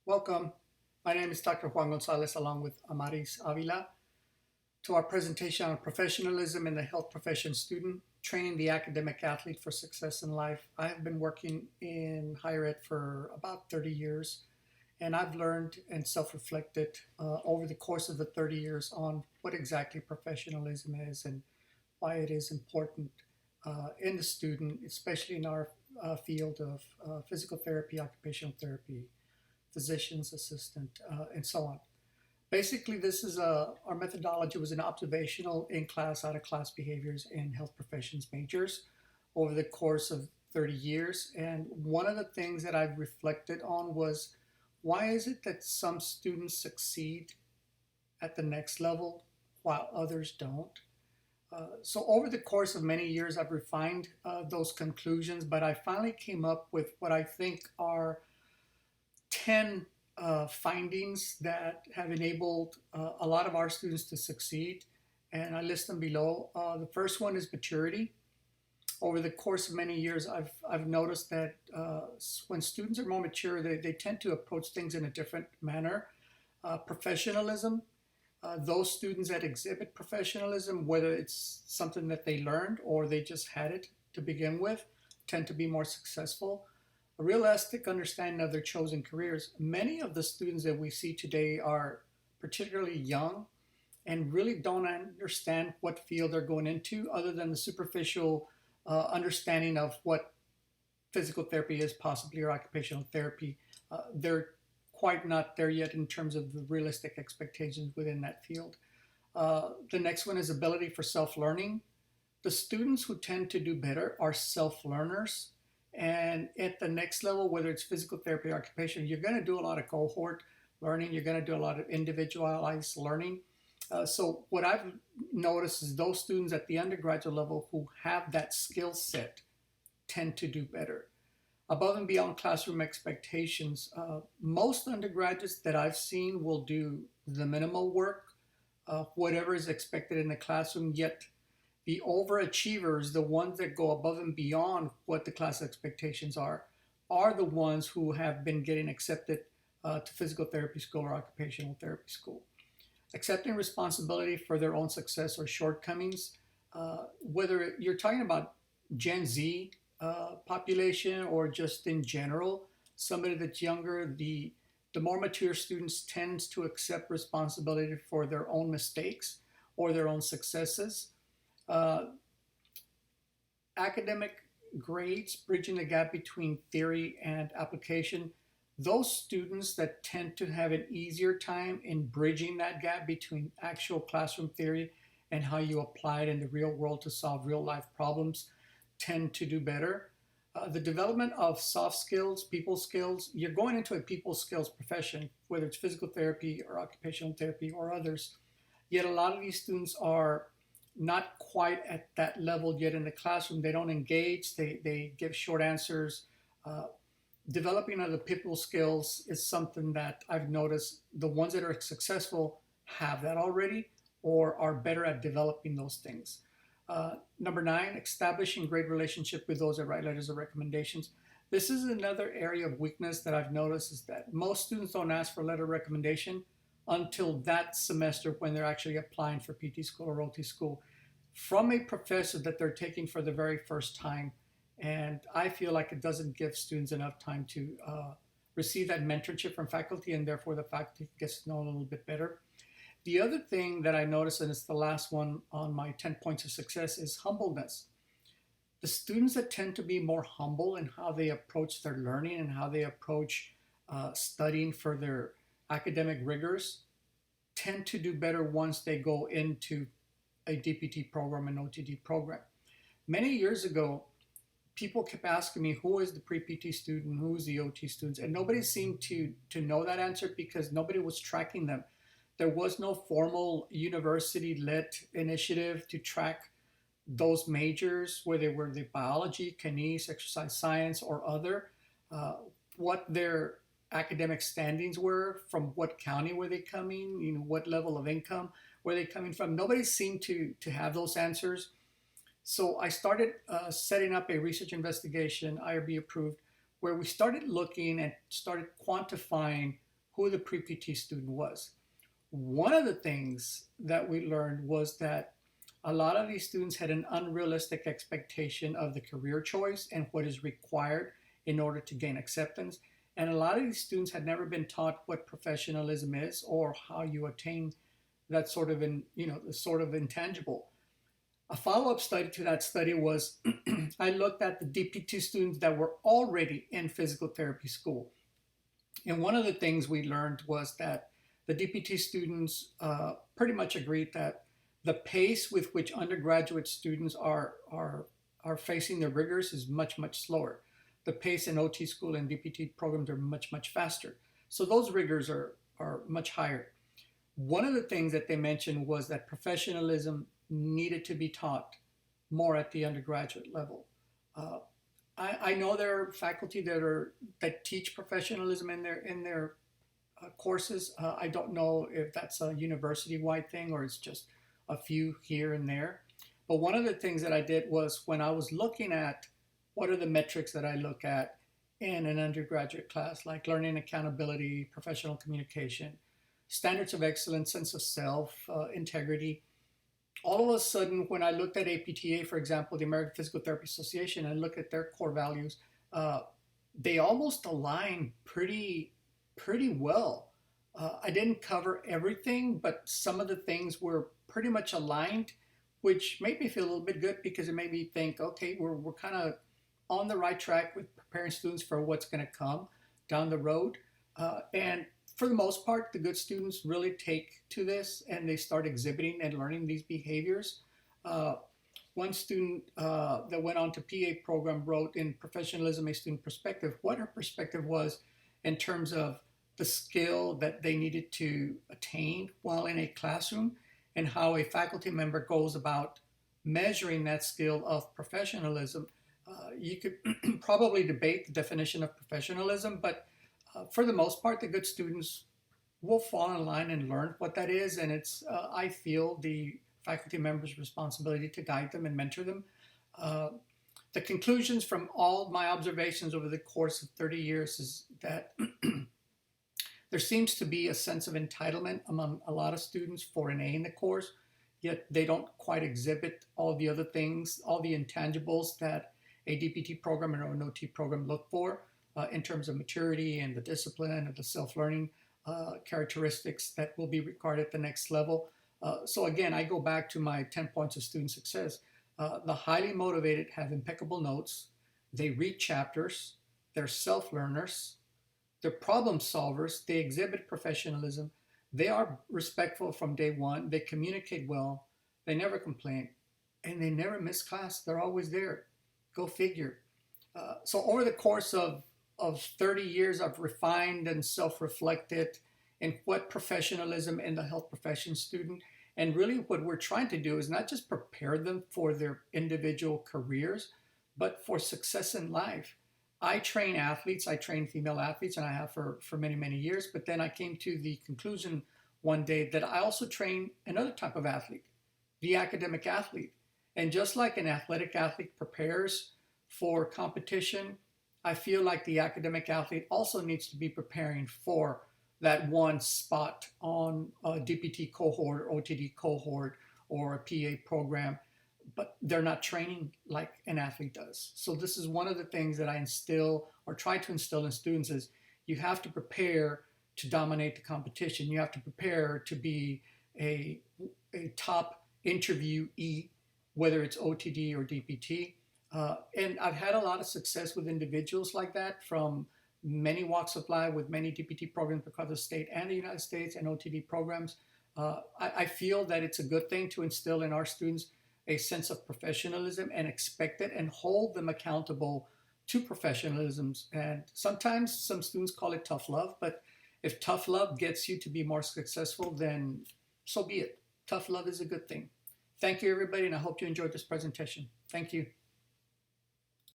Welcome. My name is Dr. Juan Gonzalez along with Amaris Avila to our presentation on professionalism in the health profession student, training the academic athlete for success in life. I have been working in higher ed for about 30 years, and I've learned and self-reflected over the course of the 30 years on what exactly professionalism is and why it is important in the student, especially in our field of physical therapy, occupational therapy, physician's assistant, and so on. Basically, this is our methodology was an observational in-class, out-of-class behaviors in health professions majors over the course of 30 years. And one of the things that I've reflected on was why is it that some students succeed at the next level while others don't? So over the course of many years, I've refined those conclusions, but I finally came up with what I think are 10 findings that have enabled a lot of our students to succeed, and I list them below. The first one is maturity. Over the course of many years, I've noticed that when students are more mature, they tend to approach things in a different manner. Professionalism, those students that exhibit professionalism, whether it's something that they learned or they just had it to begin with, tend to be more successful. A realistic understanding of their chosen careers. Many of the students that we see today are particularly young and really don't understand what field they're going into other than the superficial understanding of what physical therapy is possibly or occupational therapy. They're quite not there yet in terms of the realistic expectations within that field. The next one is ability for self-learning. The students who tend to do better are self-learners. And at the next level, whether it's physical therapy or occupation, you're going to do a lot of cohort learning. You're going to do a lot of individualized learning. So what I've noticed is those students at the undergraduate level who have that skill set tend to do better. Above and beyond classroom expectations, most undergraduates that I've seen will do the minimal work, whatever is expected in the classroom, yet the overachievers, the ones that go above and beyond what the class expectations are the ones who have been getting accepted to physical therapy school or occupational therapy school. Accepting responsibility for their own success or shortcomings, whether you're talking about Gen Z population or just in general, somebody that's younger, the more mature students tends to accept responsibility for their own mistakes or their own successes. uh, Academic grades, bridging the gap between theory and application. Those students that tend to have an easier time in bridging that gap between actual classroom theory and how you apply it in the real world to solve real life problems tend to do better. The development of soft skills, people skills, you're going into a people skills profession, whether it's physical therapy or occupational therapy or others. Yet a lot of these students are not quite at that level yet in the classroom. They don't engage, they give short answers. Uh, Developing of the people skills is something that I've noticed the ones that are successful have that already or are better at developing those things. Number nine, establishing great relationship with those that write letters of recommendations. This is another area of weakness that I've noticed is that most students don't ask for a letter of recommendation until that semester when they're actually applying for PT school or OT school from a professor that they're taking for the very first time. And I feel like it doesn't give students enough time to receive that mentorship from faculty, and therefore the faculty gets to know a little bit better. The other thing that I noticed, and it's the last one on my 10 points of success, is humbleness. The students that tend to be more humble in how they approach their learning and how they approach studying for their academic rigors tend to do better once they go into a DPT program, an OTD program. Many years ago, people kept asking me, who is the pre-PT student, who is the OT students? And nobody seemed to know that answer because nobody was tracking them. There was no formal university-led initiative to track those majors, whether they were the biology, kines, exercise science, or other, uh, what their academic standings were, from what county were they coming, what level of income were they coming from. Nobody seemed to have those answers. So I started setting up a research investigation, IRB approved, where we started looking and started quantifying who the pre-PT student was. One of the things that we learned was that a lot of these students had an unrealistic expectation of the career choice and what is required in order to gain acceptance. And a lot of these students had never been taught what professionalism is or how you attain that sort of, the sort of intangible. A follow-up study to that study was I looked at the DP2 students that were already in physical therapy school. And one of the things we learned was that the DPT students pretty much agreed that the pace with which undergraduate students are facing the rigors is much, much slower. The pace in OT school and DPT programs are much, much faster. So those rigors are much higher. One of the things that they mentioned was that professionalism needed to be taught more at the undergraduate level. I know there are faculty that teach professionalism in their courses. I don't know if that's a university-wide thing or it's just a few here and there. But one of the things that I did was when I was looking at what are the metrics that I look at in an undergraduate class, like learning accountability, professional communication, standards of excellence, sense of self, integrity. All of a sudden, when I looked at APTA, for example, the American Physical Therapy Association, and look at their core values, they almost align pretty well. I didn't cover everything, but some of the things were pretty much aligned, which made me feel a little bit good because it made me think, okay, we're kind of on the right track with preparing students for what's going to come down the road. And for the most part, the good students really take to this and they start exhibiting and learning these behaviors. One student that went on to PA program wrote in Professionalism, a Student Perspective, what her perspective was in terms of the skill that they needed to attain while in a classroom and how a faculty member goes about measuring that skill of professionalism. You could probably debate the definition of professionalism, but for the most part, the good students will fall in line and learn what that is. And it's, I feel, the faculty member's responsibility to guide them and mentor them. The conclusions from all my observations over the course of 30 years is that there seems to be a sense of entitlement among a lot of students for an A in the course, yet they don't quite exhibit all the other things, all the intangibles that a DPT program or an OT program look for in terms of maturity and the discipline and the self-learning characteristics that will be required at the next level. So again, I go back to my 10 points of student success. The highly motivated have impeccable notes. They read chapters. They're self-learners. They're problem solvers. They exhibit professionalism. They are respectful from day one. They communicate well. They never complain. And they never miss class. They're always there. Go figure. So over the course of 30 years, I've refined and self-reflected in what professionalism in the health profession student, and really what we're trying to do is not just prepare them for their individual careers, but for success in life. I train athletes, I train female athletes, and I have for many, many years, but then I came to the conclusion one day that I also train another type of athlete, the academic athlete. And just like an athletic athlete prepares for competition, I feel like the academic athlete also needs to be preparing for that one spot on a DPT cohort, or OTD cohort, or a PA program, but they're not training like an athlete does. So this is one of the things that I instill or try to instill in students is you have to prepare to dominate the competition. You have to prepare to be a top interviewee, whether it's OTD or DPT. And I've had a lot of success with individuals like that from many walks of life with many DPT programs across the state and the United States and OTD programs. I feel that it's a good thing to instill in our students a sense of professionalism and expect it and hold them accountable to professionalisms. And sometimes some students call it tough love, but if tough love gets you to be more successful, then so be it. Tough love is a good thing. Thank you, everybody, and I hope you enjoyed this presentation. Thank you.